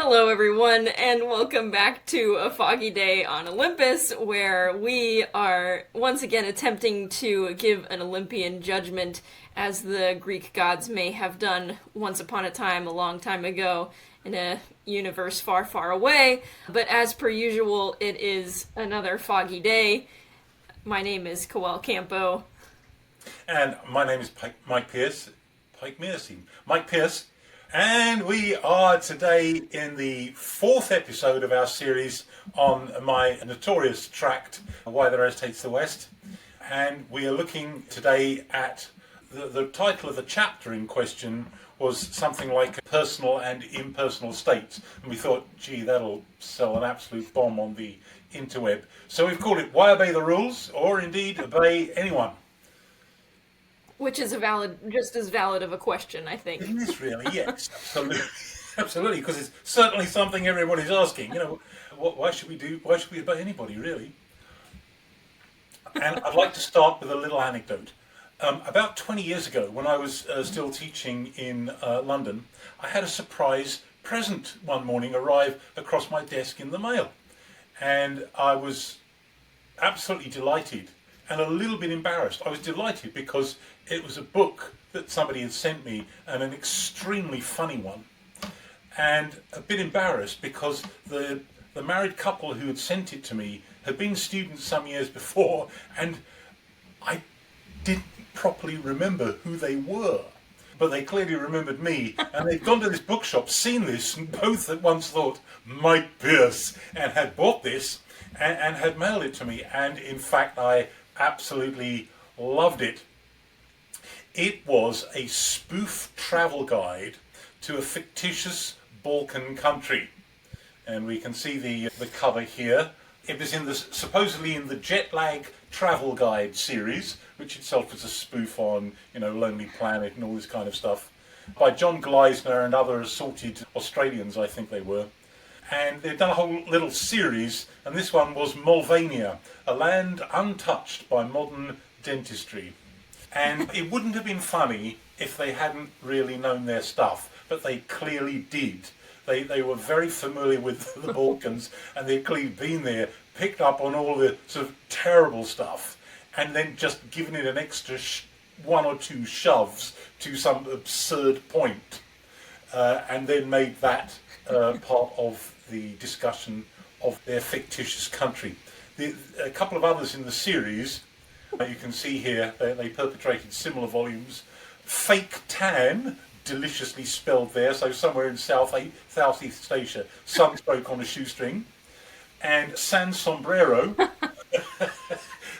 Hello, everyone, and welcome back to A Foggy Day on Olympus, where we are once again attempting to give an Olympian judgment as the Greek gods may have done once upon a time, a long time ago, in a universe far, far away. But as per usual, it is another foggy day. My name is Coel Campo. And my name is Mike Pierce. Mike Pierce. And we are today in the fourth episode of our series on my notorious tract, Why the Rest Hates the West. And we are looking today at the title of the chapter in question was something like Personal and Impersonal States. And we thought, gee, that'll sell an absolute bomb on the interweb. So we've called it Why Obey the Rules, or indeed Obey Anyone. Which is just as valid of a question, I think. It is really, yes, absolutely, absolutely, because it's certainly something everybody's asking. Why should we obey anybody, really? And I'd like to start with a little anecdote. About 20 years ago, when I was still teaching in London, I had a surprise present one morning arrive across my desk in the mail, and I was absolutely delighted and a little bit embarrassed. I was delighted because it was a book that somebody had sent me, and an extremely funny one. And a bit embarrassed because the married couple who had sent it to me had been students some years before, and I didn't properly remember who they were. But they clearly remembered me, and they'd gone to this bookshop, seen this, and both at once thought, Mike Pierce, and had bought this and had mailed it to me. And in fact, I absolutely loved it. It was a spoof travel guide to a fictitious Balkan country. And we can see the cover here. It was supposedly in the Jet Lag Travel Guide series, which itself was a spoof on, Lonely Planet and all this kind of stuff, by John Gleisner and other assorted Australians, I think they were. And they've done a whole little series, and this one was Mulvania, a land untouched by modern dentistry. And it wouldn't have been funny if they hadn't really known their stuff, but they clearly did. They were very familiar with the Balkans, and they'd clearly been there, picked up on all the sort of terrible stuff, and then just given it an extra one or two shoves to some absurd point, and then made that part of the discussion of their fictitious country. A couple of others in the series, you can see here, they perpetrated similar volumes. Fake Tan, deliciously spelled there, so somewhere in Southeast Asia, sunstroke on a shoestring. And San Sombrero,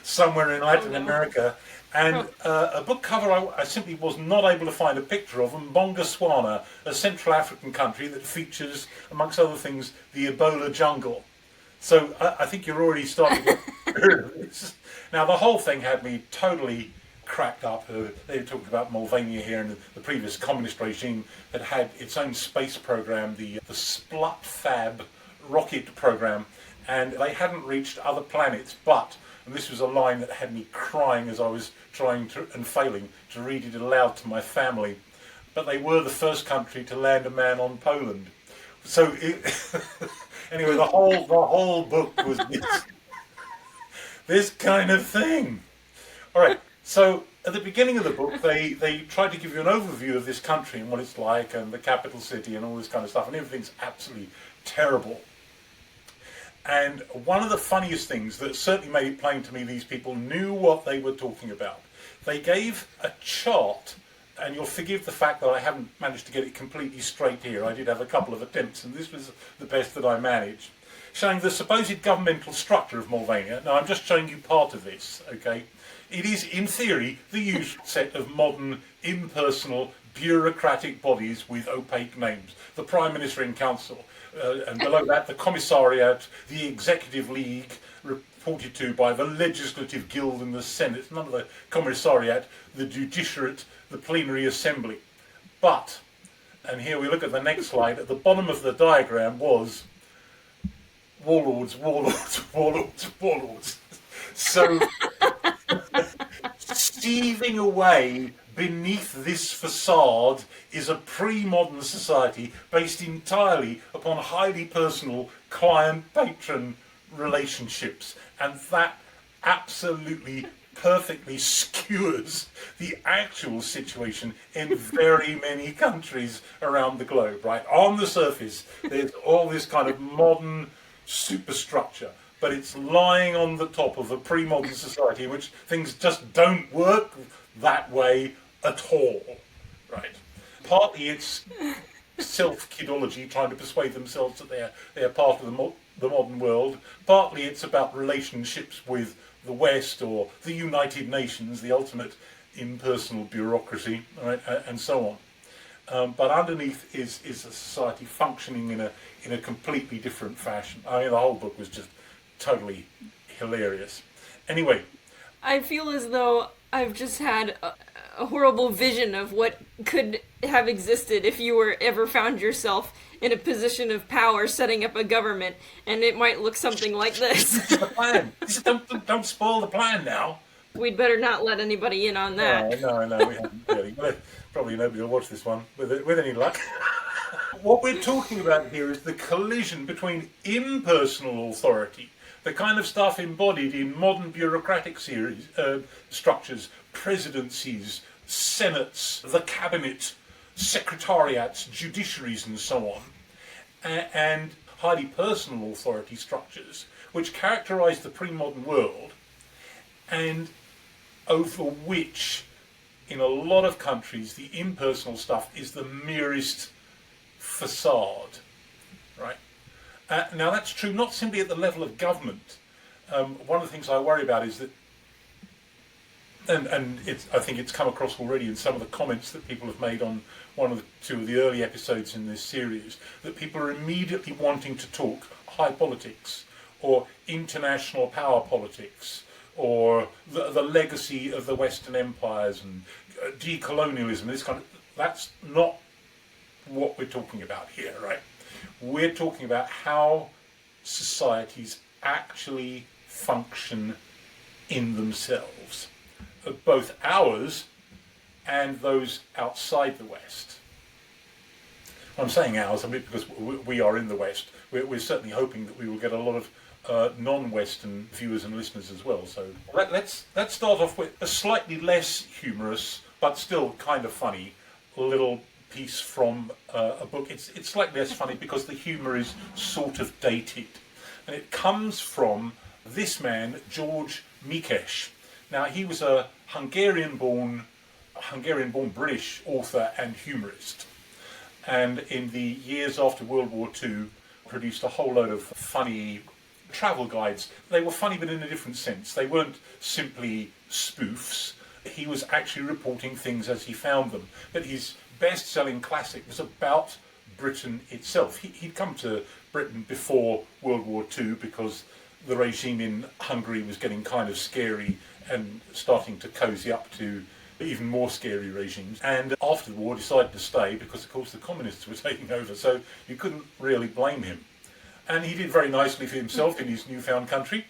somewhere in Latin America. And a book cover I simply was not able to find a picture of, and Botswana, a Central African country that features, amongst other things, the Ebola jungle. So I think you're already starting to hear of this. Now, the whole thing had me totally cracked up. They were talking about Mulvania here, and the previous communist regime that had its own space program, the Splut-Fab rocket program, and they hadn't reached other planets, but, and this was a line that had me crying as I was trying to, and failing, to read it aloud to my family, but they were the first country to land a man on Poland. So, anyway, the whole book was this kind of thing. All right, so at the beginning of the book, they tried to give you an overview of this country and what it's like, and the capital city and all this kind of stuff, and everything's absolutely terrible. And one of the funniest things that certainly made it plain to me these people knew what they were talking about. They gave a chart, and you'll forgive the fact that I haven't managed to get it completely straight here. I did have a couple of attempts, and this was the best that I managed, showing the supposed governmental structure of Mulvania. Now, I'm just showing you part of this, okay? It is, in theory, the usual set of modern, impersonal, bureaucratic bodies with opaque names. The Prime Minister in Council, and below that, the Commissariat, the Executive League, reported to by the Legislative Guild and the Senate, none of the Commissariat, the Judiciarate, the Plenary Assembly. But, and here we look at the next slide, at the bottom of the diagram was warlords, warlords, warlords, warlords. So, seething away beneath this facade is a pre-modern society based entirely upon highly personal client-patron relationships, and that absolutely perfectly skewers the actual situation in very many countries around the globe, right? On the surface, there's all this kind of modern superstructure, but it's lying on the top of a pre-modern society in which things just don't work that way at all, right? Partly it's self-kidology, trying to persuade themselves that they're part of the modern world. Partly it's about relationships with the West or the United Nations, the ultimate impersonal bureaucracy, right, and so on. But underneath is a society functioning in a completely different fashion. I mean, the whole book was just totally hilarious. Anyway, I feel as though I've just had a horrible vision of what could have existed if you were ever found yourself in a position of power setting up a government, and it might look something like this. This is the plan. Don't spoil the plan now. We'd better not let anybody in on that. No, we haven't really. Probably nobody will watch this one with any luck. What we're talking about here is the collision between impersonal authority, the kind of stuff embodied in modern bureaucratic structures, presidencies, senates, the cabinet, secretariats, judiciaries, and so on, and highly personal authority structures, which characterise the pre-modern world, and over which, in a lot of countries, the impersonal stuff is the merest facade, right? Now that's true not simply at the level of government. One of the things I worry about is that, and I think it's come across already in some of the comments that people have made on one of the two of the early episodes in this series, that people are immediately wanting to talk high politics or international power politics or the legacy of the Western empires and decolonialism. This kind of, that's not what we're talking about here, right? We're talking about how societies actually function in themselves, both ours and those outside the West. I'm saying ours, I mean, because we are in the West. We're certainly hoping that we will get a lot of non-Western viewers and listeners as well. So let's start off with a slightly less humorous, but still kind of funny, little piece from a book. It's slightly less funny because the humour is sort of dated, and it comes from this man, George Mikes. Now, he was a Hungarian-born British author and humorist, and in the years after World War II produced a whole load of funny travel guides. They were funny but in a different sense. They weren't simply spoofs. He was actually reporting things as he found them. But his best-selling classic was about Britain itself. He'd come to Britain before World War II because the regime in Hungary was getting kind of scary and starting to cozy up to even more scary regimes. And after the war decided to stay because, of course, the communists were taking over, so you couldn't really blame him. And he did very nicely for himself in his newfound country.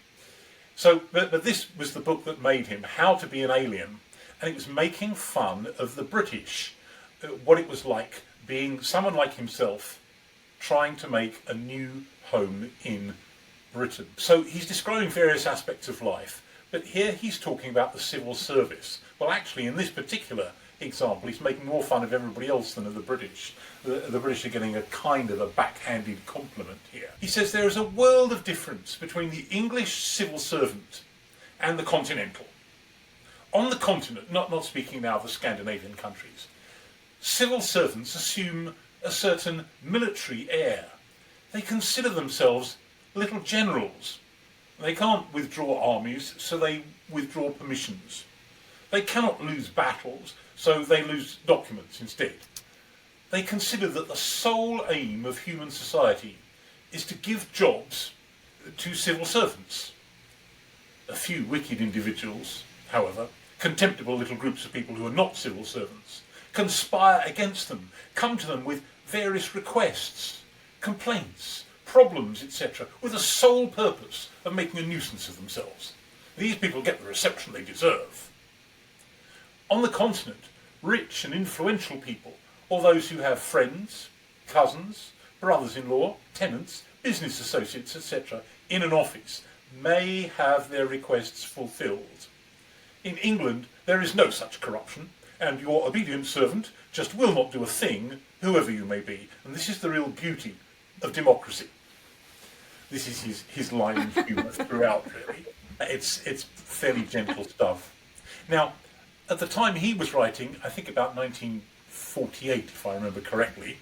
So, but this was the book that made him, How to Be an Alien. And it was making fun of the British, what it was like being someone like himself trying to make a new home in Britain. So he's describing various aspects of life, but here he's talking about the civil service. Well, actually, in this particular example, he's making more fun of everybody else than of the British. The British are getting a kind of a backhanded compliment here. He says there is a world of difference between the English civil servant and the continental. On the continent, not speaking now of the Scandinavian countries, civil servants assume a certain military air. They consider themselves little generals. They can't withdraw armies, so they withdraw permissions. They cannot lose battles, so they lose documents instead. They consider that the sole aim of human society is to give jobs to civil servants. A few wicked individuals, however, contemptible little groups of people who are not civil servants, conspire against them, come to them with various requests, complaints, problems, etc., with the sole purpose of making a nuisance of themselves. These people get the reception they deserve. On the continent, rich and influential people, or those who have friends, cousins, brothers-in-law, tenants, business associates, etc., in an office, may have their requests fulfilled. In England, there is no such corruption, and your obedient servant just will not do a thing, whoever you may be. And this is the real beauty of democracy. This is his line of humour throughout, really. It's fairly gentle stuff. Now, at the time he was writing, I think about 1948, if I remember correctly,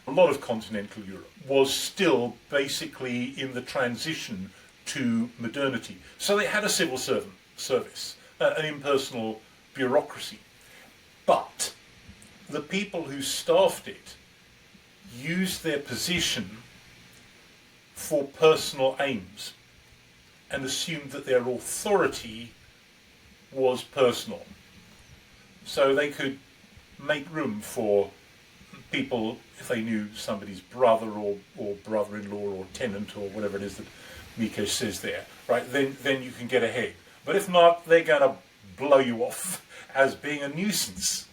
a lot of continental Europe was still basically in the transition to modernity. So they had a civil service, an impersonal bureaucracy. But the people who staffed it used their position for personal aims and assumed that their authority was personal. So they could make room for people, if they knew somebody's brother or brother-in-law or tenant or whatever it is that Mikesh says there, right, then you can get ahead. But if not, they're going to blow you off as being a nuisance.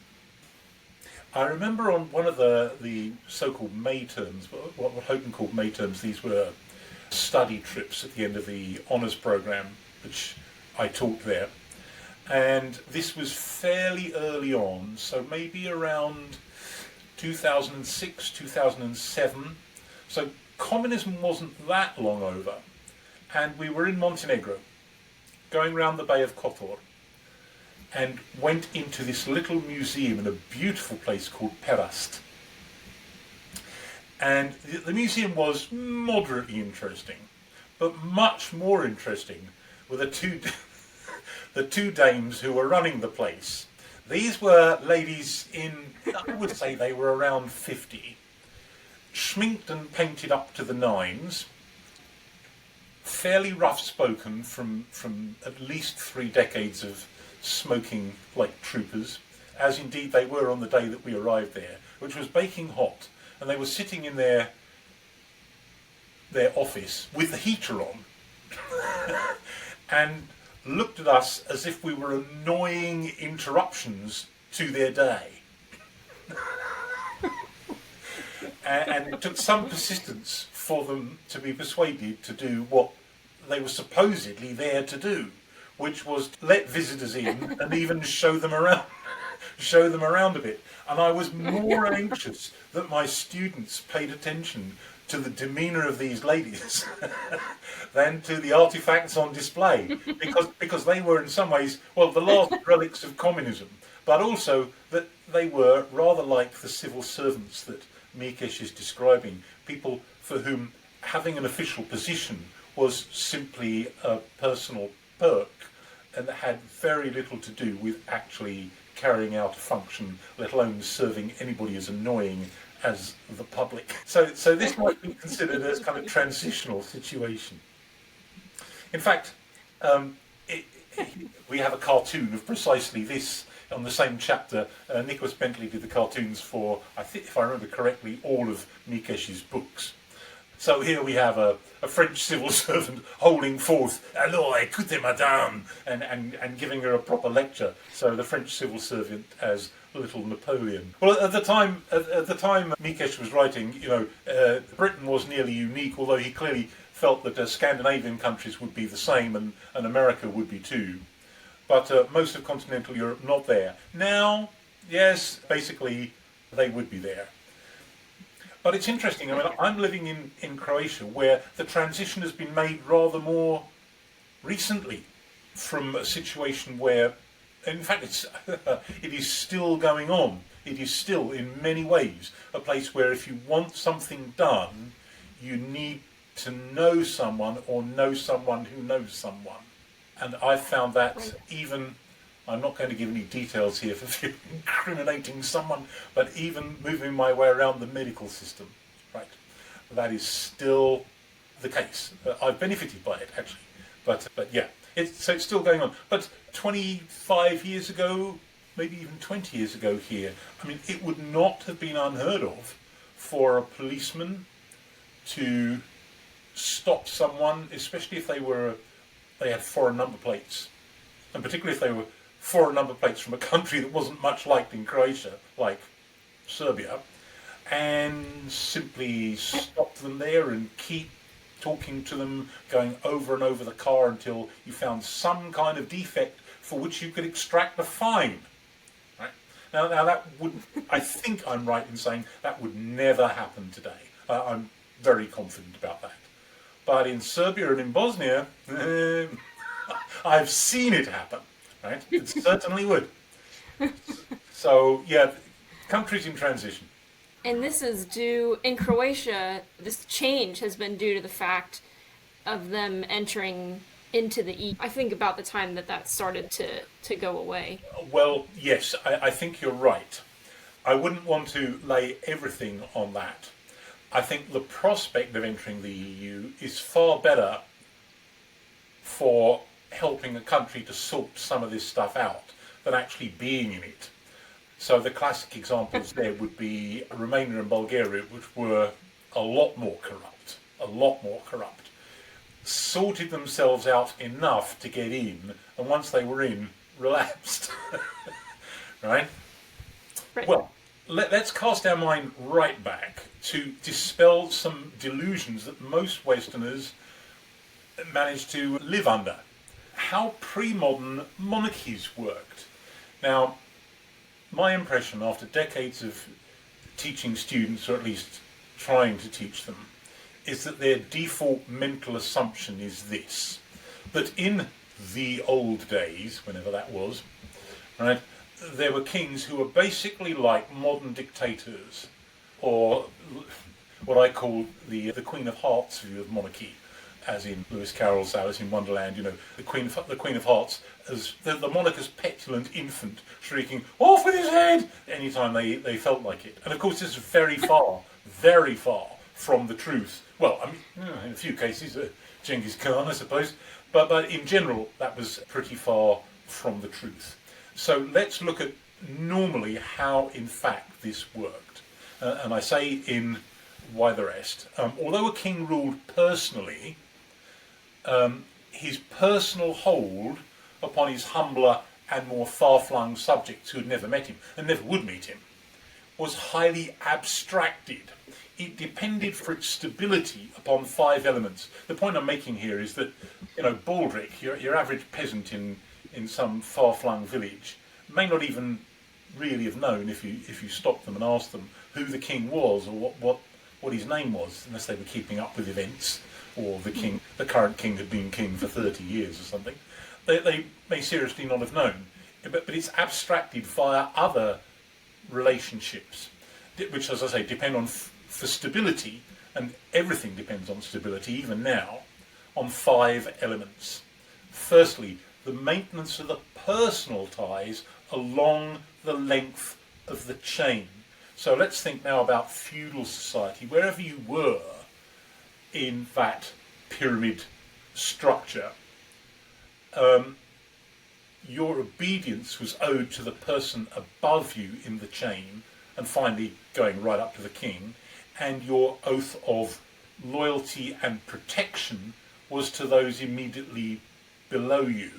I remember on one of the so-called May terms, what Houghton called May terms, these were study trips at the end of the honours programme, which I taught there. And this was fairly early on, so maybe around 2006, 2007. So communism wasn't that long over. And we were in Montenegro, going round the Bay of Kotor, and went into this little museum in a beautiful place called Perast. And the museum was moderately interesting, but much more interesting were the two dames who were running the place. These were ladies in, I would say they were around 50, schminked and painted up to the nines, fairly rough-spoken from at least 3 decades of smoking like troopers, as indeed they were on the day that we arrived there, which was baking hot, and they were sitting in their office with the heater on and looked at us as if we were annoying interruptions to their day. And it took some persistence for them to be persuaded to do what they were supposedly there to do, which was let visitors in and even show them around a bit. And I was more anxious that my students paid attention to the demeanour of these ladies than to the artefacts on display, because they were in some ways, well, the last relics of communism, but also that they were rather like the civil servants that Mikesh is describing, people for whom having an official position was simply a personal perk and had very little to do with actually carrying out a function, let alone serving anybody as annoying as the public. So this might be considered as kind of transitional situation. In fact, we have a cartoon of precisely this on the same chapter. Nicholas Bentley did the cartoons for, I think, if I remember correctly, all of Mikesh's books. So here we have a French civil servant holding forth, "Alors, écoutez, madame," and giving her a proper lecture. So the French civil servant as little Napoleon. Well, at the time Mikesh was writing, Britain was nearly unique, although he clearly felt that Scandinavian countries would be the same and America would be too. But most of continental Europe not there. Now, yes, basically they would be there. But it's interesting, I mean, I'm living in Croatia where the transition has been made rather more recently from a situation where, in fact, it is still going on. It is still, in many ways, a place where if you want something done, you need to know someone or know someone who knows someone. And I found that even, I'm not going to give any details here for fear of incriminating someone, but even moving my way around the medical system, right, that is still the case. I've benefited by it, actually. But yeah, so it's still going on. But 25 years ago, maybe even 20 years ago here, I mean, it would not have been unheard of for a policeman to stop someone, especially if they had foreign number plates, and particularly if they were foreign number plates from a country that wasn't much liked in Croatia, like Serbia, and simply stop them there and keep talking to them, going over and over the car until you found some kind of defect for which you could extract a fine. Right? Now that would, I think I'm right in saying that would never happen today. I'm very confident about that. But in Serbia and in Bosnia, I've seen it happen. Right? It certainly would. So yeah, countries in transition. And this is due, in Croatia, this change has been due to the fact of them entering into the EU. I think about the time that started to go away. Well, yes, I think you're right. I wouldn't want to lay everything on that. I think the prospect of entering the EU is far better for helping a country to sort some of this stuff out than actually being in it. So the classic examples there would be Romania and Bulgaria, which were a lot more corrupt, sorted themselves out enough to get in, and once they were in, relapsed. Right? Well, let's cast our mind right back to dispel some delusions that most Westerners managed to live under. How pre-modern monarchies worked. Now, my impression after decades of teaching students, or at least trying to teach them, is that their default mental assumption is this: that in the old days, whenever that was, right, there were kings who were basically like modern dictators, or what I call the Queen of Hearts view of monarchy, as in Lewis Carroll's Alice in Wonderland. You know, the Queen of Hearts as the monarch as petulant infant shrieking "off with his head" anytime they felt like it. And of course, this is very far from the truth. Well, I mean, in a few cases, Genghis Khan, I suppose, but in general, that was pretty far from the truth. So let's look at normally how, in fact, this worked. And I say in Why the Rest, although a king ruled personally, his personal hold upon his humbler and more far-flung subjects who had never met him and never would meet him was highly abstracted. It depended for its stability upon 5 elements. The point I'm making here is that, you know, Baldric, your average peasant in some far-flung village, may not even really have known if you stopped them and asked them who the king was or what his name was, unless they were keeping up with events, or the current king had been king for 30 years or something. They may seriously not have known, but it's abstracted via other relationships, which, as I say, depend on, for stability, and everything depends on stability, even now, on 5 elements. Firstly, the maintenance of the personal ties along the length of the chain. So let's think now about feudal society. Wherever you were in that pyramid structure, your obedience was owed to the person above you in the chain, and finally going right up to the king, and your oath of loyalty and protection was to those immediately below you.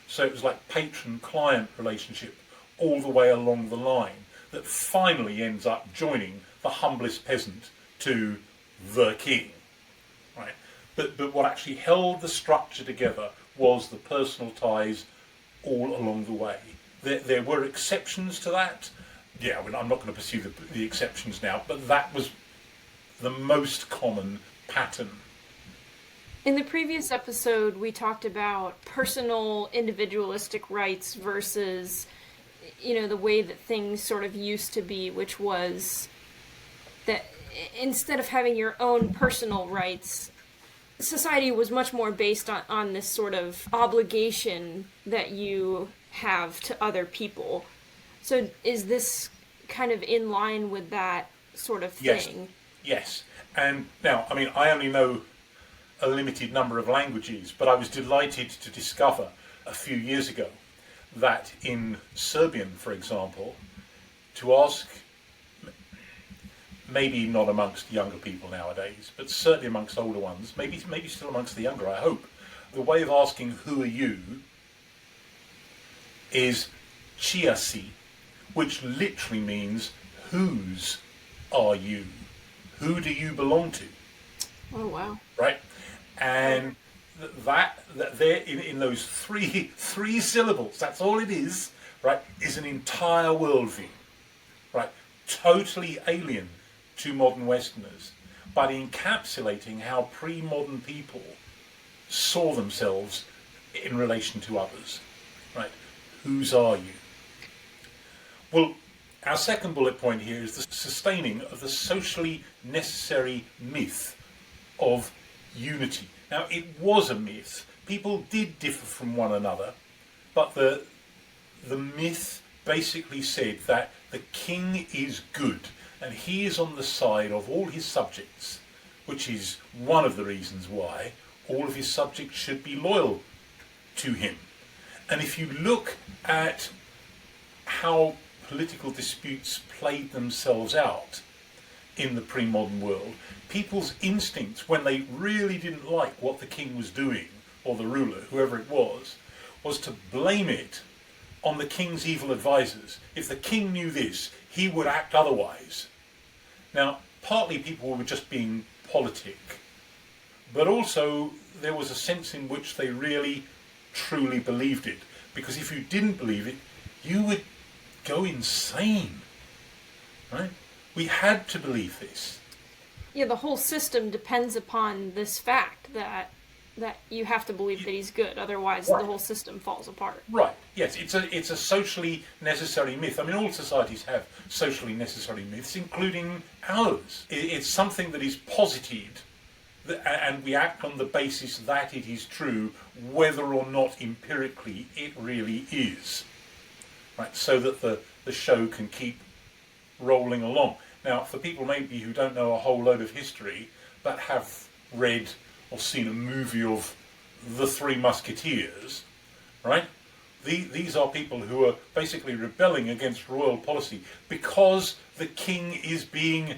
So it was like patron-client relationship all the way along the line that finally ends up joining the humblest peasant to the king. Right? But what actually held the structure together was the personal ties all along the way. There were exceptions to that. Yeah, I'm not going to pursue the exceptions now, but that was the most common pattern. In the previous episode, we talked about personal, individualistic rights versus, you know, the way that things sort of used to be, which was that instead of having your own personal rights, society was much more based on this sort of obligation that you have to other people. So is this kind of in line with that sort of thing? Yes. And now, I mean, I only know a limited number of languages, but I was delighted to discover a few years ago that in Serbian, for example, to ask, maybe not amongst younger people nowadays, but certainly amongst older ones, maybe still amongst the younger, I hope, the way of asking "who are you" is chiasi, which literally means whose are you? Who do you belong to? Oh, wow. Right? And that there in those three syllables, that's all it is, right, is an entire worldview, right? Totally alien to modern Westerners, but encapsulating how pre-modern people saw themselves in relation to others, right? Whose are you? Well, our second bullet point here is the sustaining of the socially necessary myth of unity. Now, it was a myth. People did differ from one another, but the myth basically said that the king is good and he is on the side of all his subjects, which is one of the reasons why all of his subjects should be loyal to him. And if you look at how political disputes played themselves out in the pre-modern world, people's instincts when they really didn't like what the king was doing, or the ruler, whoever it was to blame it on the king's evil advisors. If the king knew this, he would act otherwise. Now, partly people were just being politic, but also there was a sense in which they really, truly believed it. Because if you didn't believe it, you would go insane, right? We had to believe this. Yeah, the whole system depends upon this fact that you have to believe that he's good, otherwise Right. the whole system falls apart. Right. Yes, it's a socially necessary myth. I mean, all societies have socially necessary myths, including ours. It's something that is posited, and we act on the basis that it is true, whether or not empirically it really is. Right. So that the show can keep rolling along. Now, for people maybe who don't know a whole load of history, but have read or seen a movie of The Three Musketeers, right? These are people who are basically rebelling against royal policy because the king is being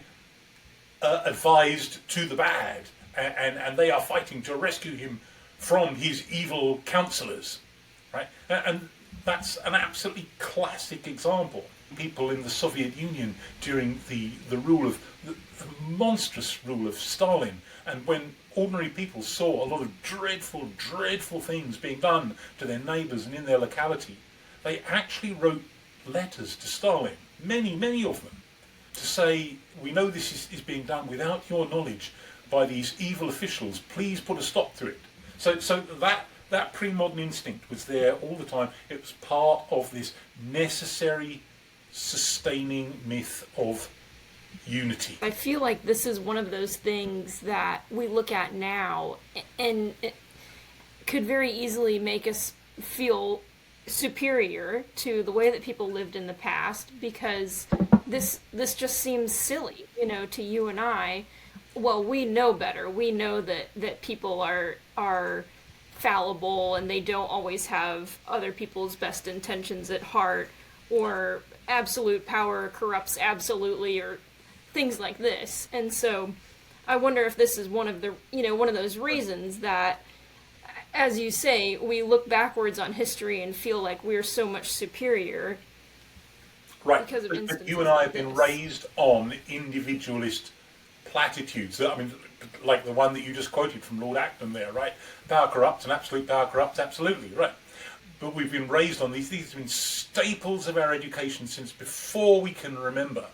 advised to the bad, and they are fighting to rescue him from his evil counselors, right? And that's an absolutely classic example. People in the Soviet Union during the rule of the monstrous rule of Stalin, and when ordinary people saw a lot of dreadful things being done to their neighbours and in their locality, they actually wrote letters to Stalin, many of them, to say, we know this is being done without your knowledge by these evil officials, please put a stop to it. So that pre-modern instinct was there all the time. It was part of this necessary, sustaining myth of unity. I feel like this is one of those things that we look at now and it could very easily make us feel superior to the way that people lived in the past, because this just seems silly, to you and I. Well, we know better. We know that people are fallible and they don't always have other people's best intentions at heart, or absolute power corrupts absolutely, or things like this. And so I wonder if this is one of those reasons that, as you say, we look backwards on history and feel like we're so much superior. Right. Because of but instances you and I like have been this. raised on individualist platitudes. I mean, like the one that you just quoted from Lord Acton there, right? Power corrupts and absolute power corrupts absolutely, right? But we've been raised on these. These have been staples of our education since before we can remember.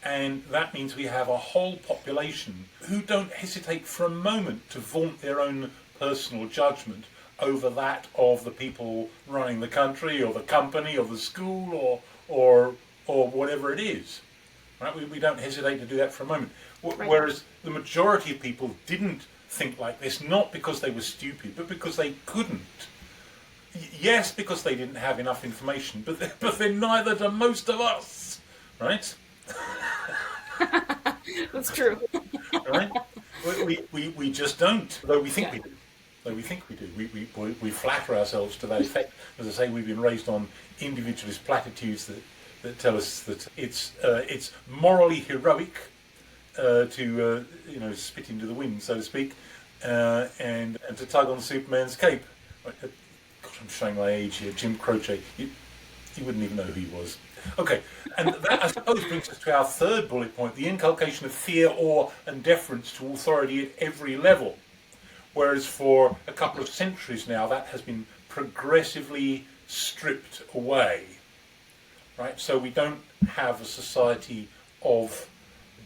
And that means we have a whole population who don't hesitate for a moment to vaunt their own personal judgment over that of the people running the country or the company or the school or whatever it is. Right? We don't hesitate to do that for a moment. Right. Whereas the majority of people didn't think like this, not because they were stupid, but because they couldn't. Yes, because they didn't have enough information, but they're neither do most of us, right? That's true. Right? We just don't, though we think Yeah. we do. Though we think we do. We flatter ourselves to that effect. As I say, we've been raised on individualist platitudes that tell us that it's morally heroic to spit into the wind, so to speak, and to tug on Superman's cape. God, I'm showing my age here. Jim Croce. You wouldn't even know who he was. Okay, and that, I suppose, brings us to our third bullet point, the inculcation of fear, awe, and deference to authority at every level. Whereas for a couple of centuries now, that has been progressively stripped away. Right? So we don't have a society of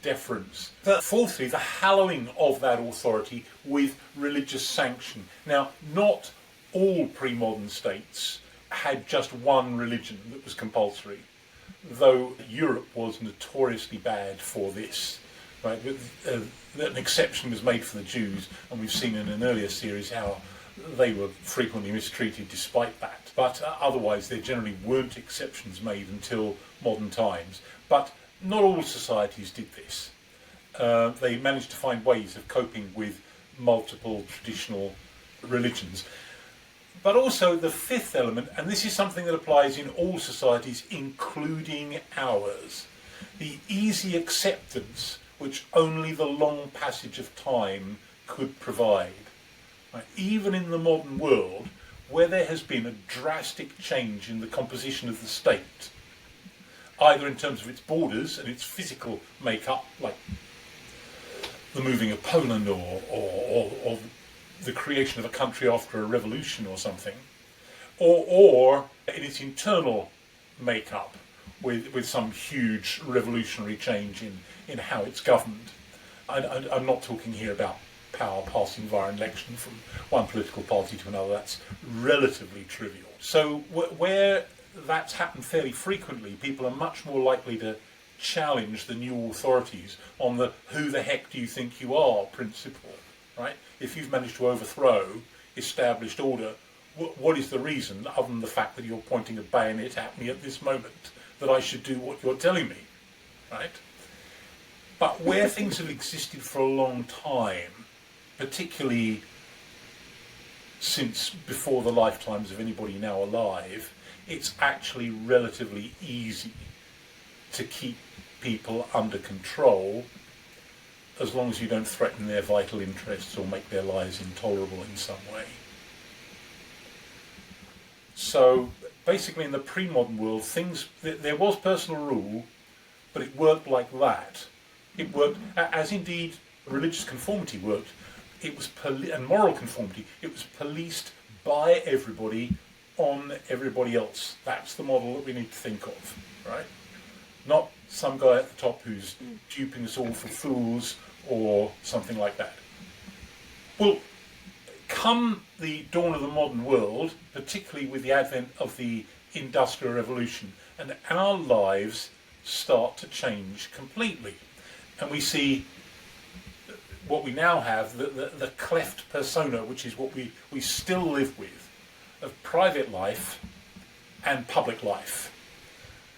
deference. Fourthly, the hallowing of that authority with religious sanction. Now, not all pre-modern states had just one religion that was compulsory, though Europe was notoriously bad for this. Right? An exception was made for the Jews, and we've seen in an earlier series how they were frequently mistreated despite that. But otherwise, there generally weren't exceptions made until modern times. But not all societies did this. They managed to find ways of coping with multiple traditional religions. But also the fifth element, and this is something that applies in all societies, including ours, the easy acceptance which only the long passage of time could provide. Right? Even in the modern world, where there has been a drastic change in the composition of the state, either in terms of its borders and its physical makeup, like the moving of Poland or the creation of a country after a revolution or something, or in its internal makeup with some huge revolutionary change in how it's governed. I'm not talking here about power passing via election from one political party to another. That's relatively trivial. So where that's happened fairly frequently, people are much more likely to challenge the new authorities on the "who the heck do you think you are" principle, right? If you've managed to overthrow established order, what is the reason, other than the fact that you're pointing a bayonet at me at this moment, that I should do what you're telling me, right? But where things have existed for a long time, particularly since before the lifetimes of anybody now alive, it's actually relatively easy to keep people under control as long as you don't threaten their vital interests or make their lives intolerable in some way. So basically in the pre-modern world, there was personal rule, but it worked like that. It worked, as indeed religious conformity worked, and moral conformity, it was policed by everybody on everybody else. That's the model that we need to think of, right? Not some guy at the top who's duping us all for fools or something like that. Well, come the dawn of the modern world, particularly with the advent of the Industrial Revolution, and our lives start to change completely. And we see what we now have, the cleft persona, which is what we still live with, of private life and public life.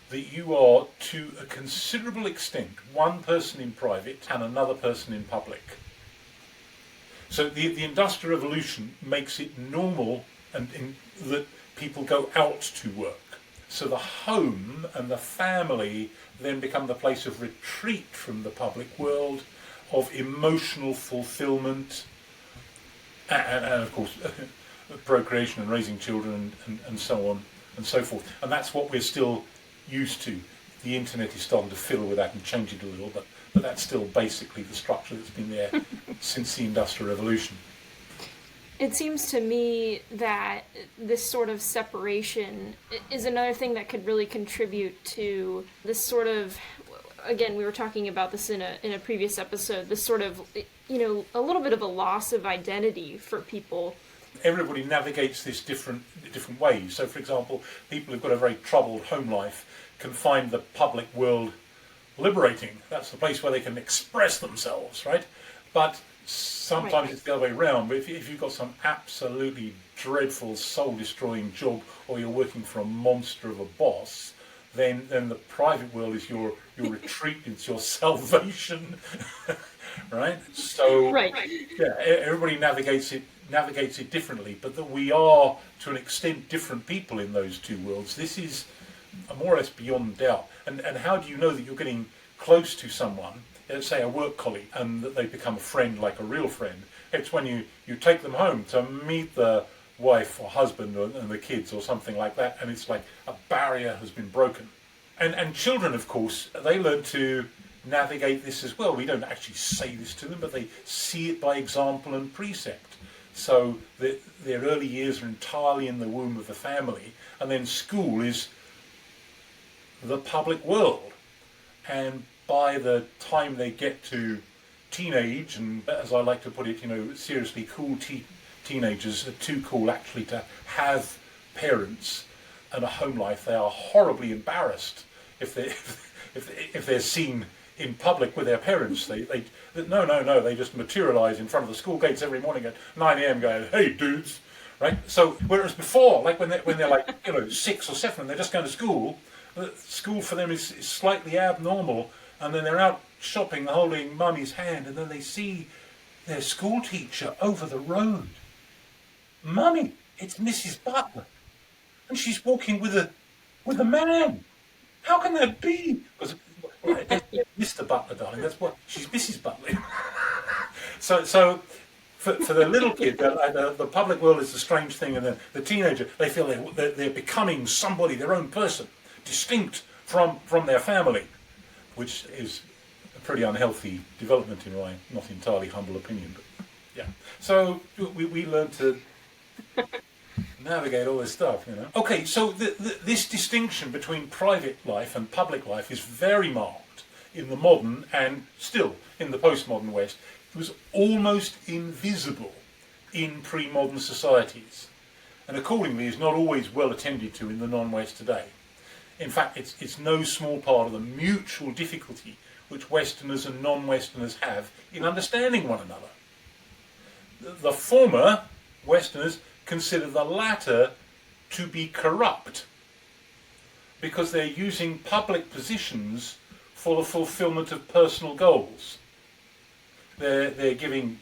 That you are, to a considerable extent, one person in private and another person in public. So the Industrial Revolution makes it normal that people go out to work. So the home and the family then become the place of retreat from the public world, of emotional fulfillment, and of course procreation and raising children and so on and so forth. And that's what we're still used to. The internet is starting to fiddle with that and change it a little, but that's still basically the structure that's been there since the Industrial Revolution. It seems to me that this sort of separation is another thing that could really contribute to this sort of, again, we were talking about this in a previous episode, this sort of, a little bit of a loss of identity for people. Everybody navigates this different ways. So, for example, people who've got a very troubled home life can find the public world liberating. That's the place where they can express themselves, right? But sometimes it's the other way around. But if you've got some absolutely dreadful, soul-destroying job, or you're working for a monster of a boss, then the private world is your retreat, it's your salvation, right? So, yeah, everybody navigates it differently, but that we are, to an extent, different people in those two worlds. This is more or less beyond doubt. And how do you know that you're getting close to someone, say a work colleague, and that they become a friend, like a real friend? It's when you take them home to meet the wife or husband and the kids or something like that, and it's like a barrier has been broken. And children, of course, they learn to navigate this as well. We don't actually say this to them, but they see it by example and precept. So their early years are entirely in the womb of the family, and then school is the public world. And by the time they get to teenage, and as I like to put it, seriously cool teenagers are too cool actually to have parents and a home life. They are horribly embarrassed if they're seen in public with their parents. They just materialise in front of the school gates every morning at 9 a.m. going, "Hey dudes," right? So whereas before, like when they're like 6 or 7 and they're just going to school, school for them is slightly abnormal, and then they're out shopping holding mummy's hand, and then they see their school teacher over the road. "Mummy, it's Mrs. Butler, and she's walking with a man. How can that be?" Because Mr. Butler, darling, that's what she's Mrs. Butler. So for the little kid, the public world is the strange thing, and the teenager, they feel they're becoming somebody, their own person, distinct from their family, which is a pretty unhealthy development in my not entirely humble opinion. But yeah, so we learn to navigate all this stuff, Okay, so this distinction between private life and public life is very marked in the modern and still in the postmodern West. It was almost invisible in pre-modern societies, and accordingly is not always well attended to in the non-West today. In fact, it's no small part of the mutual difficulty which Westerners and non-Westerners have in understanding one another. The former, Westerners, consider the latter to be corrupt because they're using public positions for the fulfillment of personal goals. They're giving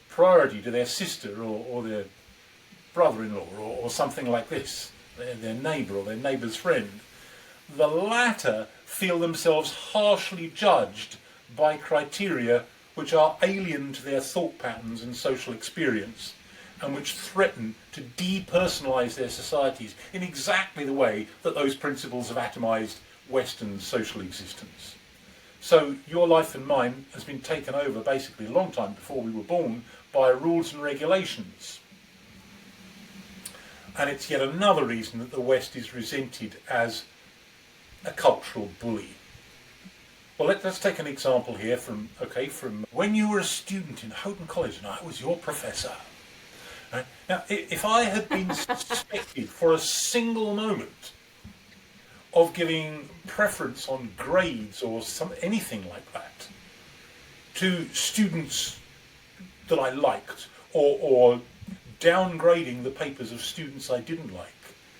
priority to their sister or their brother-in-law or something like this, their neighbour or their neighbour's friend. The latter feel themselves harshly judged by criteria which are alien to their thought patterns and social experience, and which threaten to depersonalise their societies in exactly the way that those principles have atomised Western social existence. So your life and mine has been taken over basically a long time before we were born by rules and regulations. And it's yet another reason that the West is resented as a cultural bully. Well, let's take an example here from when you were a student in Houghton College and I was your professor. Right? Now, if I had been suspected for a single moment of giving preference on grades or anything like that to students that I liked, or downgrading the papers of students I didn't like,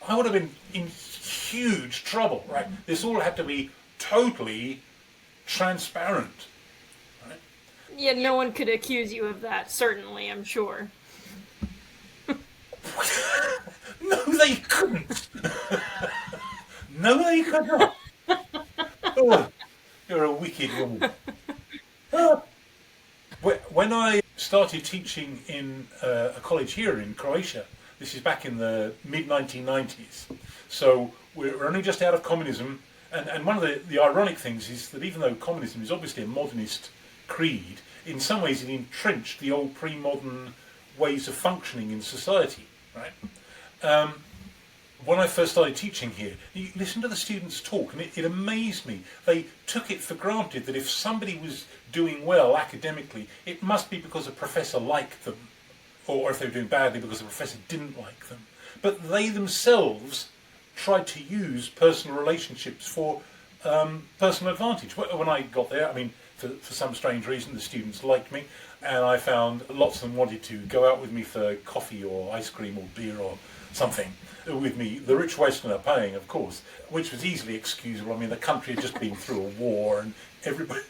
I would have been in huge trouble, right? This all had to be totally transparent, right? Yeah, no one could accuse you of that, certainly, I'm sure. No, they couldn't. No, they could not. Oh, you're a wicked woman. When I started teaching in a college here in Croatia, this is back in the mid-1990s, so we're only just out of communism, and one of the ironic things is that even though communism is obviously a modernist creed, in some ways it entrenched the old pre-modern ways of functioning in society, right? When I first started teaching here, you listen to the students talk, and it amazed me. They took it for granted that if somebody was doing well academically, it must be because a professor liked them, or if they were doing badly because the professor didn't like them. But they themselves tried to use personal relationships for personal advantage. When I got there, I mean, for some strange reason, the students liked me, and I found lots of them wanted to go out with me for coffee or ice cream or beer or something with me, the rich Westerner paying, of course, which was easily excusable. I mean, the country had just been through a war, and everybody,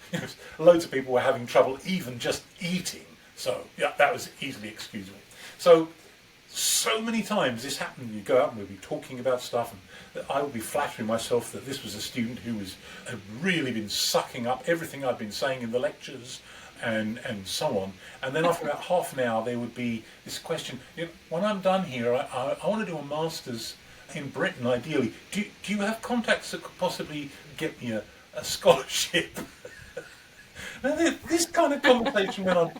loads of people were having trouble even just eating. So, yeah, that was easily excusable. So many times this happened. You go out and we'd be talking about stuff, and I would be flattering myself that this was a student who had really been sucking up everything I'd been saying in the lectures, and so on. And then after about half an hour, there would be this question: when I'm done here, I want to do a master's in Britain, ideally. Do you have contacts that could possibly get me a scholarship? Now, this kind of conversation went on.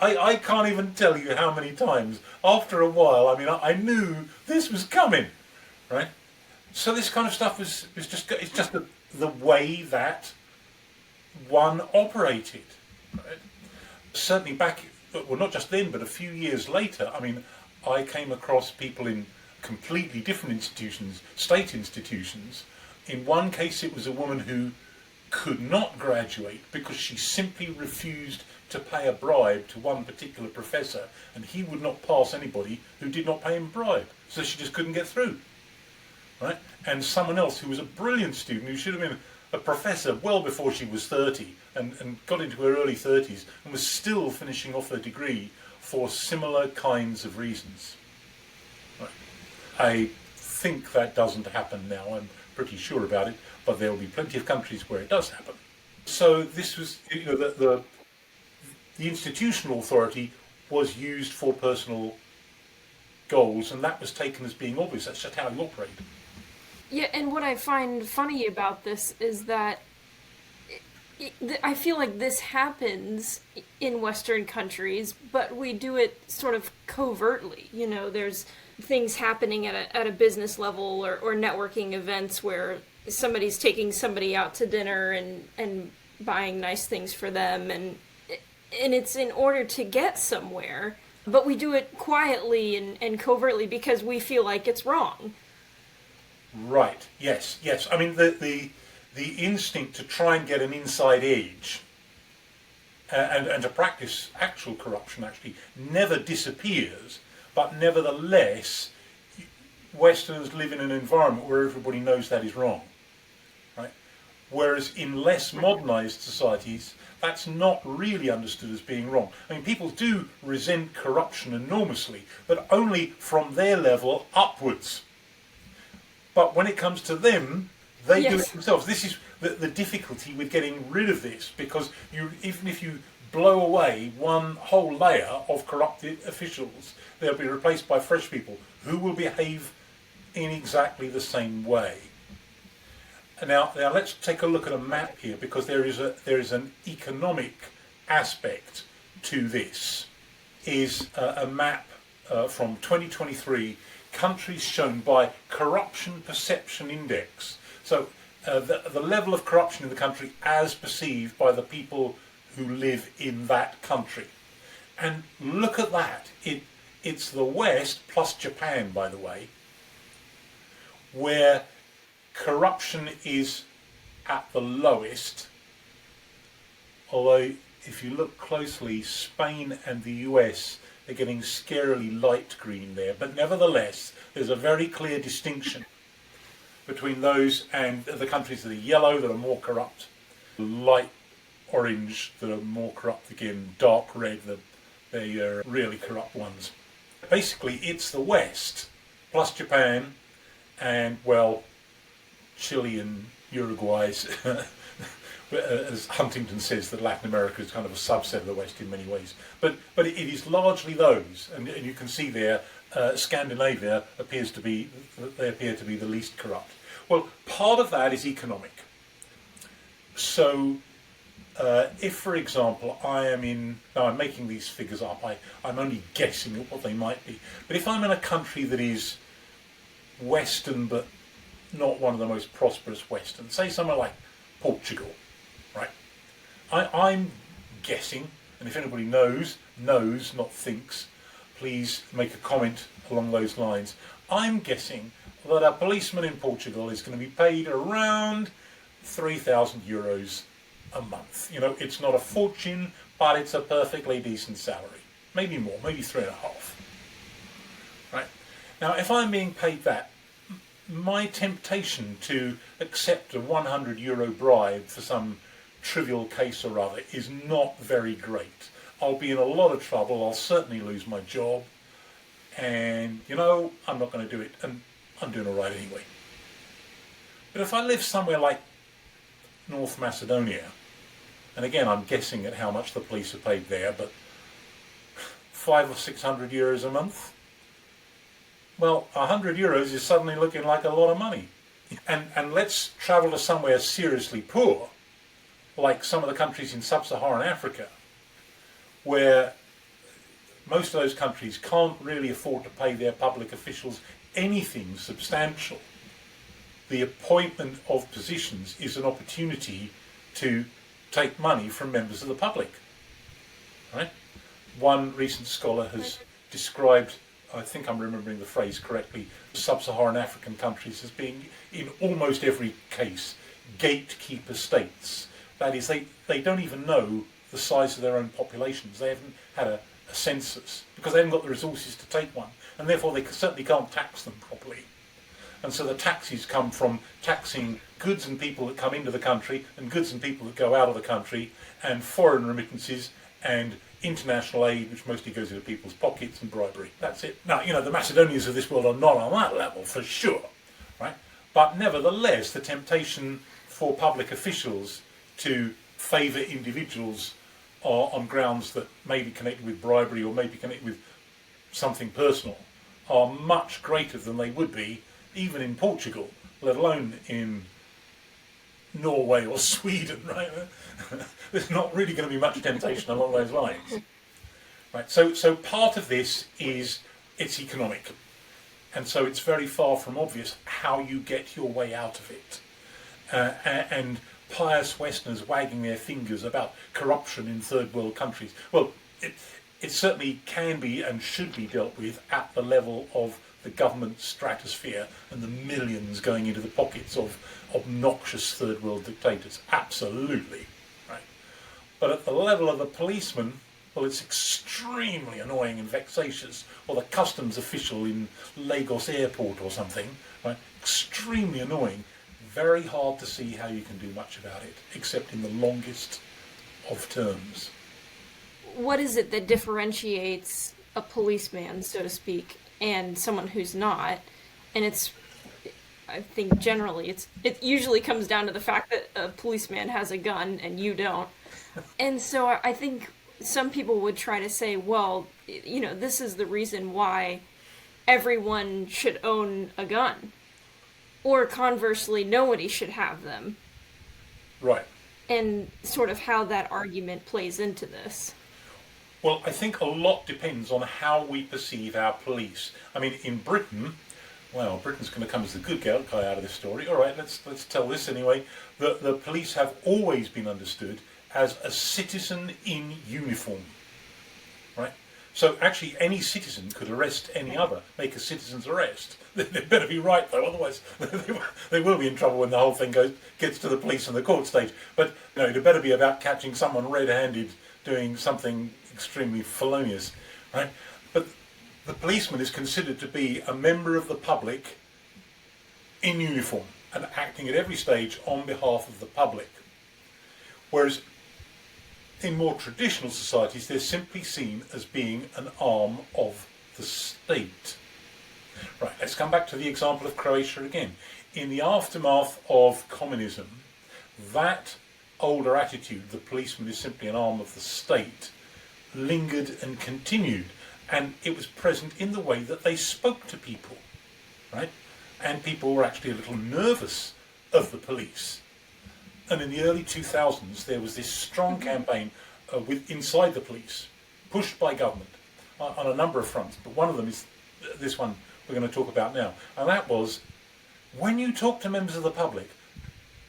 I can't even tell you how many times. After a while, I mean, I knew this was coming, right? So this kind of stuff it's just the way that one operated, right? Certainly back, well, not just then, but a few years later. I mean, I came across people in completely different institutions, state institutions. In one case, it was a woman who could not graduate because she simply refused to pay a bribe to one particular professor, and he would not pass anybody who did not pay him a bribe. So she just couldn't get through, right? And someone else who was a brilliant student, who should have been a professor well before she was 30, and got into her early 30s, and was still finishing off her degree for similar kinds of reasons. Right. I think that doesn't happen now, I'm pretty sure about it, but there will be plenty of countries where it does happen. So this was, the institutional authority was used for personal goals, and that was taken as being obvious. That's just how you operate. Yeah, and what I find funny about this is that I feel like this happens in Western countries, but we do it sort of covertly. There's things happening at a business level or networking events where somebody's taking somebody out to dinner and buying nice things for them, and it's in order to get somewhere, but we do it quietly and covertly because we feel like it's wrong. Right. Yes. I mean, the instinct to try and get an inside edge and to practice actual corruption actually never disappears, but nevertheless, Westerners live in an environment where everybody knows that is wrong. Right? Whereas in less modernized societies, that's not really understood as being wrong. I mean, people do resent corruption enormously, but only from their level upwards. But when it comes to them, they do it themselves. This is the difficulty with getting rid of this, because even if you blow away one whole layer of corrupted officials, they'll be replaced by fresh people who will behave in exactly the same way. Now let's take a look at a map here, because there is an economic aspect to this. Is a map from 2023, countries shown by Corruption Perception Index. So the level of corruption in the country as perceived by the people who live in that country. And look at that. It's the West plus Japan, by the way, where corruption is at the lowest, although if you look closely, Spain and the US are getting scarily light green there, but nevertheless there's a very clear distinction between those and the countries that are yellow, that are more corrupt, light orange that are more corrupt again, dark red that they are really corrupt ones. Basically it's the West plus Japan and, well, Chile and Uruguay, as Huntington says, that Latin America is kind of a subset of the West in many ways. But it is largely those, and you can see there, Scandinavia appear to be the least corrupt. Well, part of that is economic. So, if, for example, now I'm making these figures up, I'm only guessing at what they might be, but if I'm in a country that is Western but not one of the most prosperous Western, say somewhere like Portugal, right? I'm guessing, and if anybody knows, not thinks, please make a comment along those lines. I'm guessing that a policeman in Portugal is going to be paid around €3,000 a month. It's not a fortune, but it's a perfectly decent salary. Maybe more, maybe 3.5. Right? Now, if I'm being paid that, my temptation to accept a €100 bribe for some trivial case or other is not very great. I'll be in a lot of trouble, I'll certainly lose my job, and I'm not going to do it, and I'm doing all right anyway. But if I live somewhere like North Macedonia, and again I'm guessing at how much the police are paid there, but 500 or 600 euros a month. Well, 100 euros is suddenly looking like a lot of money. And let's travel to somewhere seriously poor, like some of the countries in sub-Saharan Africa, where most of those countries can't really afford to pay their public officials anything substantial. The appointment of positions is an opportunity to take money from members of the public. Right? One recent scholar has described, I think I'm remembering the phrase correctly, sub-Saharan African countries as being, in almost every case, gatekeeper states. That is, they don't even know the size of their own populations. They haven't had a census because they haven't got the resources to take one, and therefore they certainly can't tax them properly. And so the taxes come from taxing goods and people that come into the country and goods and people that go out of the country, and foreign remittances and international aid, which mostly goes into people's pockets, and bribery. That's it. Now, the Macedonians of this world are not on that level, for sure, right? But nevertheless, the temptation for public officials to favour individuals on grounds that may be connected with bribery or may be connected with something personal are much greater than they would be even in Portugal, let alone in Norway or Sweden, right? There's not really going to be much temptation along those lines. Right? So part of this is it's economic. And so it's very far from obvious how you get your way out of it. And pious Westerners wagging their fingers about corruption in third world countries. Well, it certainly can be and should be dealt with at the level of the government stratosphere and the millions going into the pockets of obnoxious third world dictators. Absolutely. Right? But at the level of the policeman, well, it's extremely annoying and vexatious. Or the customs official in Lagos airport or something. Right? Extremely annoying. Very hard to see how you can do much about it, except in the longest of terms. What is it that differentiates a policeman, so to speak, and someone who's not? And I think generally it usually comes down to the fact that a policeman has a gun and you don't. And so I think some people would try to say, well, this is the reason why everyone should own a gun. Or conversely, nobody should have them. Right. And sort of how that argument plays into this. Well, I think a lot depends on how we perceive our police. I mean, in Britain, well, Britain's going to come as the good guy out of this story. All right, let's tell this anyway. The police have always been understood as a citizen in uniform. Right? So actually any citizen could arrest any other, make a citizen's arrest. They better be right though, otherwise they will be in trouble when the whole thing gets to the police and the court stage. But it better be about catching someone red-handed doing something extremely felonious, right? But the policeman is considered to be a member of the public in uniform and acting at every stage on behalf of the public. Whereas in more traditional societies, they're simply seen as being an arm of the state. Right, let's come back to the example of Croatia again. In the aftermath of communism, that older attitude, the policeman is simply an arm of the state, lingered and continued. And it was present in the way that they spoke to people, right? And people were actually a little nervous of the police. And in the early 2000s, there was this strong campaign inside the police, pushed by government, on a number of fronts. But one of them is this one we're going to talk about now. And that was, when you talk to members of the public,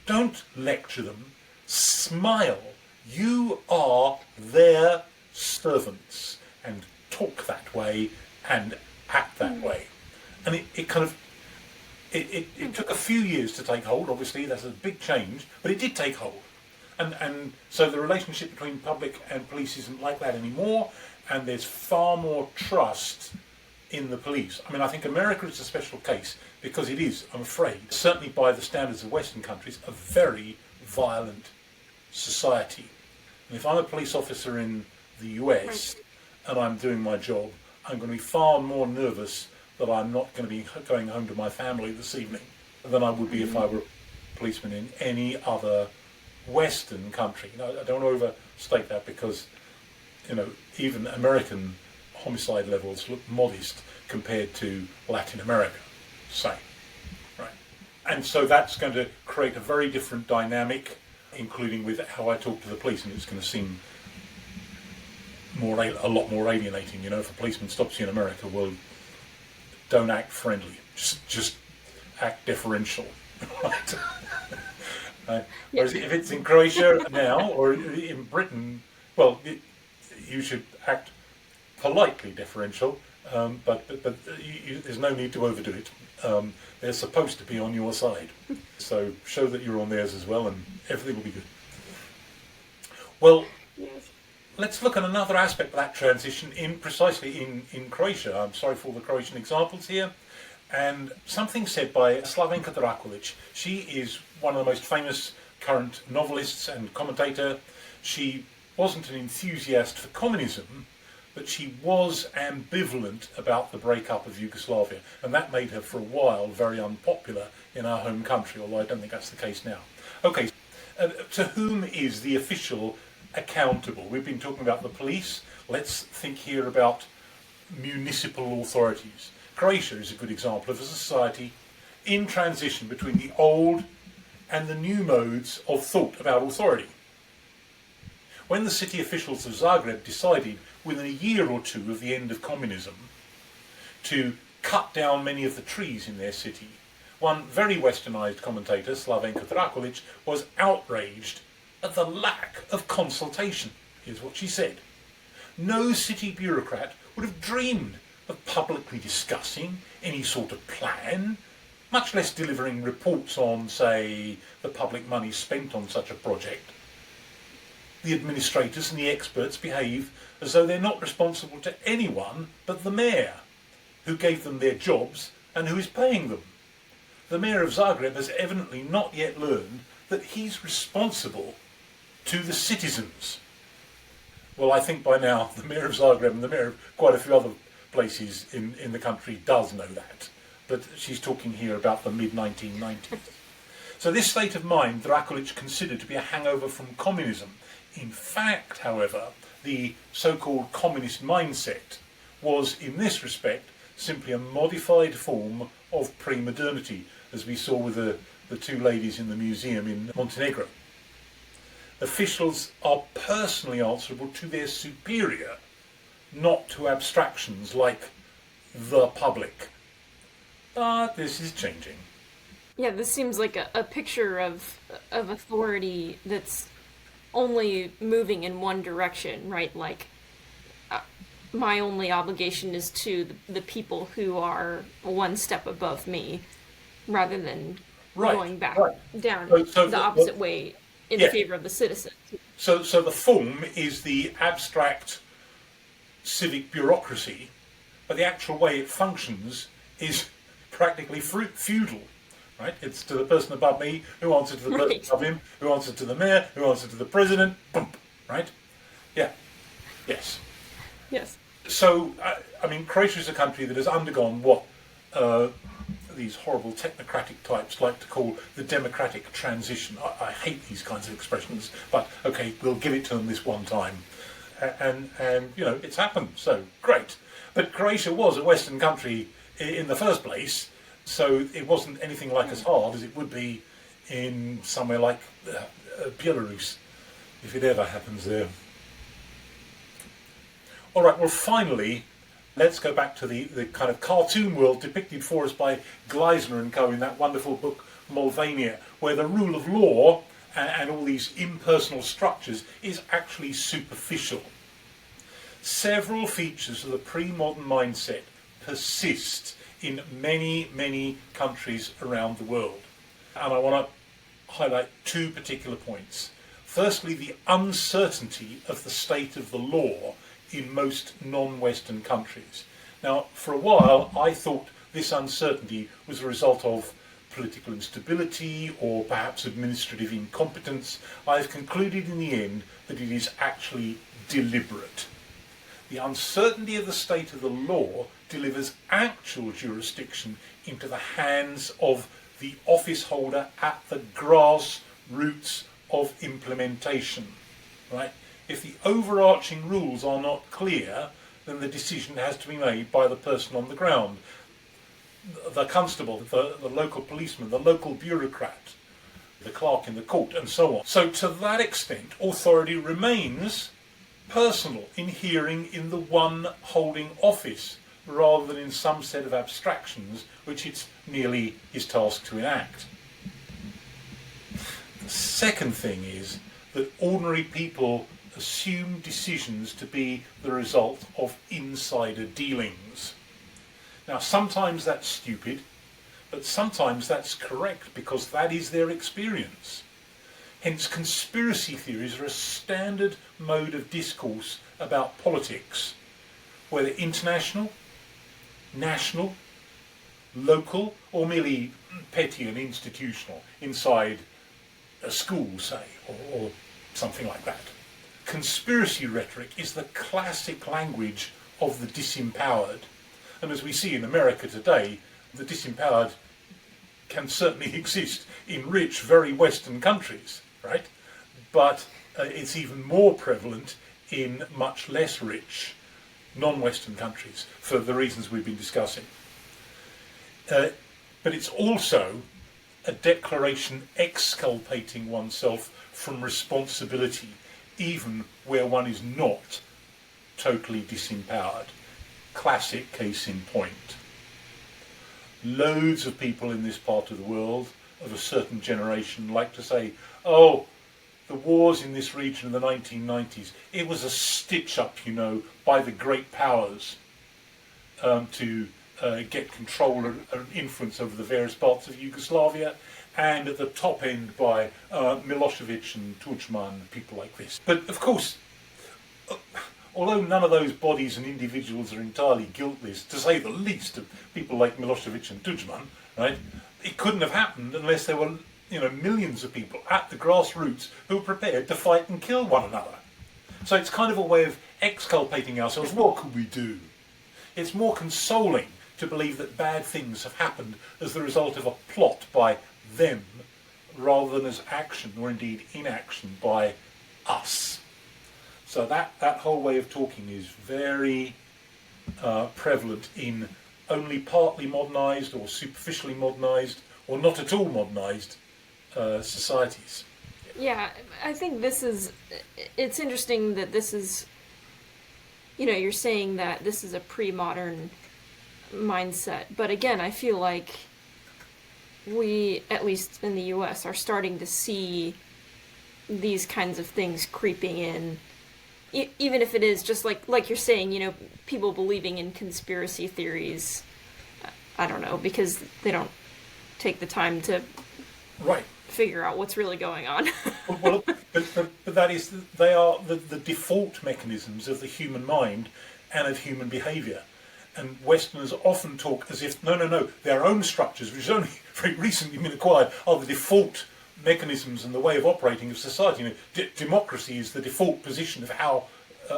don't lecture them, smile. You are their servants, and talk that way and act that way. And it took a few years to take hold. Obviously that's a big change, but it did take hold. And so the relationship between public and police isn't like that anymore, and there's far more trust in the police. I mean, I think America is a special case because it is, I'm afraid, certainly by the standards of Western countries, a very violent society. And if I'm a police officer in the US and I'm doing my job, I'm going to be far more nervous that I'm not going to be going home to my family this evening than I would be if I were a policeman in any other Western country. I don't want to overstate that because, even American homicide levels look modest compared to Latin America, say. Right? And so that's going to create a very different dynamic, including with how I talk to the police, and it's going to seem a lot more alienating. If a policeman stops you in America, well, don't act friendly, just act deferential. Right? Whereas if it's in Croatia now or in Britain, well, you should act politely deferential, but there's no need to overdo it. They're supposed to be on your side, so show that you're on theirs as well, and everything will be good. Well, Yes. let's look at another aspect of that transition precisely in Croatia. I'm sorry for all the Croatian examples here. And something said by Slavenka Drakulic. She is one of the most famous current novelists and commentator. She wasn't an enthusiast for communism, but she was ambivalent about the breakup of Yugoslavia. And that made her, for a while, very unpopular in our home country, although I don't think that's the case now. Okay, to whom is the official accountable? We've been talking about the police. Let's think here about municipal authorities. Croatia is a good example of a society in transition between the old and the new modes of thought about authority. When the city officials of Zagreb decided, within a year or two of the end of communism, to cut down many of the trees in their city, one very westernised commentator, Slavenka Drakulic, was outraged at the lack of consultation. Here's what she said. No city bureaucrat would have dreamed of publicly discussing any sort of plan, much less delivering reports on, say, the public money spent on such a project. The administrators and the experts behave as though they're not responsible to anyone but the mayor, who gave them their jobs and who is paying them. The mayor of Zagreb has evidently not yet learned that he's responsible to the citizens. Well, I think by now the mayor of Zagreb and the mayor of quite a few other places in the country does know that. But she's talking here about the mid-1990s. So this state of mind Drakulic considered to be a hangover from communism. In fact, however, the so-called communist mindset was, in this respect, simply a modified form of pre-modernity, as we saw with the two ladies in the museum in Montenegro. Officials are personally answerable to their superior, not to abstractions like the public. But this is changing. Yeah, this seems like a picture of authority that's only moving in one direction, right? Like, my only obligation is to the people who are one step above me, rather than going back down the opposite way in favor of the citizens. So the form is the abstract civic bureaucracy, but the actual way it functions is practically feudal. Right? It's to the person above me, who answers to the person above him, who answers to the mayor, who answers to the president. Boom. Right? Yeah. Yes. Yes. So, Croatia is a country that has undergone what these horrible technocratic types like to call the democratic transition. I hate these kinds of expressions, but okay, we'll give it to them this one time. And it's happened, so great. But Croatia was a Western country in the first place, so it wasn't anything like as hard as it would be in somewhere like Belarus, if it ever happens there. All right, well, finally, let's go back to the kind of cartoon world depicted for us by Gleisner and co. in that wonderful book, Molvania, where the rule of law and all these impersonal structures is actually superficial. Several features of the pre-modern mindset persist in many, many countries around the world. And I want to highlight two particular points. Firstly, the uncertainty of the state of the law in most non-Western countries. Now, for a while, I thought this uncertainty was a result of political instability or perhaps administrative incompetence. I've concluded in the end that it is actually deliberate. The uncertainty of the state of the law delivers actual jurisdiction into the hands of the office holder at the grassroots of implementation, right? If the overarching rules are not clear, then the decision has to be made by the person on the ground, the constable, the local policeman, the local bureaucrat, the clerk in the court, and so on. So to that extent, authority remains personal, inhering in the one holding office, rather than in some set of abstractions which it's merely his task to enact. The second thing is that ordinary people assume decisions to be the result of insider dealings. Now, sometimes that's stupid, but sometimes that's correct because that is their experience. Hence, conspiracy theories are a standard mode of discourse about politics, whether international, national, local, or merely petty and institutional, inside a school, say, or something like that. Conspiracy rhetoric is the classic language of the disempowered. And as we see in America today, the disempowered can certainly exist in rich, very Western countries, right? But it's even more prevalent in much less rich, non-Western countries, for the reasons we've been discussing. But it's also a declaration exculpating oneself from responsibility, even where one is not totally disempowered. Classic case in point. Loads of people in this part of the world of a certain generation like to say, oh, the wars in this region in the 1990s, it was a stitch-up, by the great powers to get control and influence over the various parts of Yugoslavia, and at the top end by Milosevic and Tudjman, people like this. But of course, although none of those bodies and individuals are entirely guiltless, to say the least, of people like Milosevic and Tudjman, right? It couldn't have happened unless there were, millions of people at the grassroots who were prepared to fight and kill one another. So it's kind of a way of exculpating ourselves. What could we do? It's more consoling to believe that bad things have happened as the result of a plot by them, rather than as action, or indeed inaction, by us. So that whole way of talking is very prevalent in only partly modernised or superficially modernised or not at all modernised societies. Yeah, I think it's interesting that this is, you're saying that this is a pre-modern mindset. But again, I feel like we, at least in the US, are starting to see these kinds of things creeping in. Even if it is just like you're saying, people believing in conspiracy theories, I don't know, because they don't take the time to figure out what's really going on. but that is, they are the default mechanisms of the human mind and of human behaviour. And Westerners often talk as if, no, their own structures, which have only very recently been acquired, are the default mechanisms and the way of operating of society. Democracy is the default position of how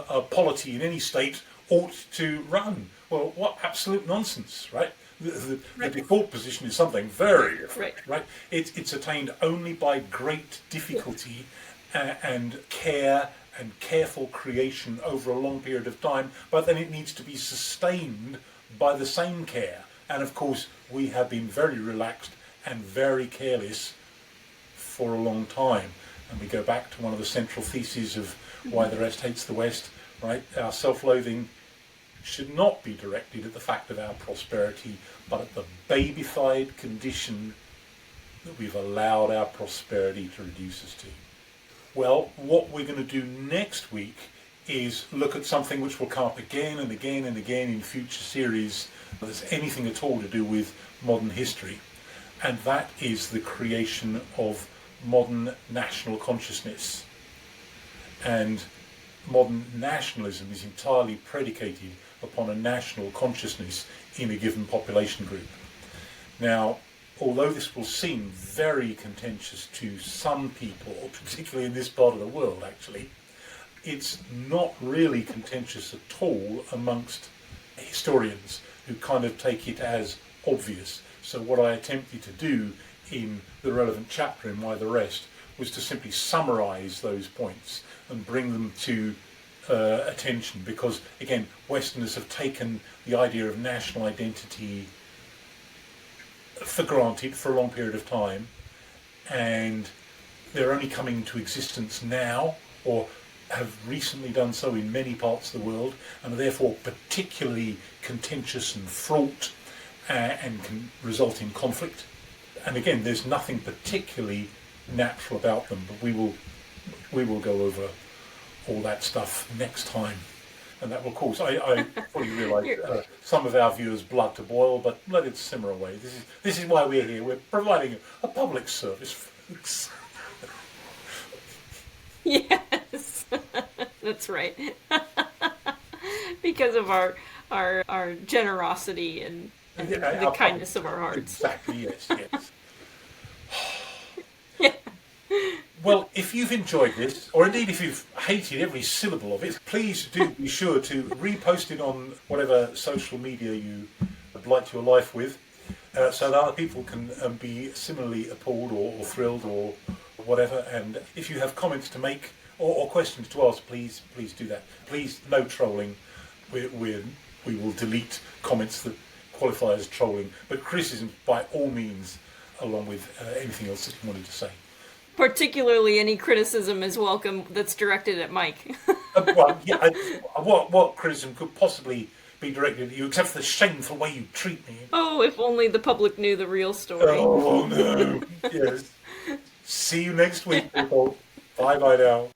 a polity in any state ought to run. Well, what absolute nonsense, right? The default position is something very different, right? It's attained only by great difficulty and care and careful creation over a long period of time, but then it needs to be sustained by the same care. And of course, we have been very relaxed and very careless for a long time. And we go back to one of the central theses of Why the Rest Hates the West, right? Our self-loathing should not be directed at the fact of our prosperity, but at the babyfied condition that we've allowed our prosperity to reduce us to. Well, what we're going to do next week is look at something which will come up again and again and again in future series that has anything at all to do with modern history, and that is the creation of modern national consciousness. And modern nationalism is entirely predicated upon a national consciousness in a given population group. Now, although this will seem very contentious to some people, particularly in this part of the world actually, it's not really contentious at all amongst historians who kind of take it as obvious. So what I attempted to do in the relevant chapter in Why the Rest was to simply summarise those points and bring them to attention, because again, Westerners have taken the idea of national identity for granted for a long period of time, and they're only coming into existence now, or have recently done so in many parts of the world, and are therefore particularly contentious and fraught, and can result in conflict. And again, there's nothing particularly natural about them, but we will go over all that stuff next time, and that will cause, I fully realise, some of our viewers' blood to boil, but let it simmer away. This is why we're here. We're providing a public service, folks. Yes, that's right. Because of our generosity and the kindness of our hearts. Exactly. Yes. Yeah. Well, if you've enjoyed this, or indeed if you've hated every syllable of it, please do be sure to repost it on whatever social media you blight your life with, so that other people can be similarly appalled or thrilled or whatever. And if you have comments to make or questions to ask, please do that. Please, no trolling. We will delete comments that qualify as trolling, but criticism by all means, along with anything else that you wanted to say. Particularly any criticism is welcome that's directed at Mike. Well, yeah, what criticism could possibly be directed at you, except for the shameful way you treat me? Oh, if only the public knew the real story. Oh no! Yes. See you next week, people. Bye now.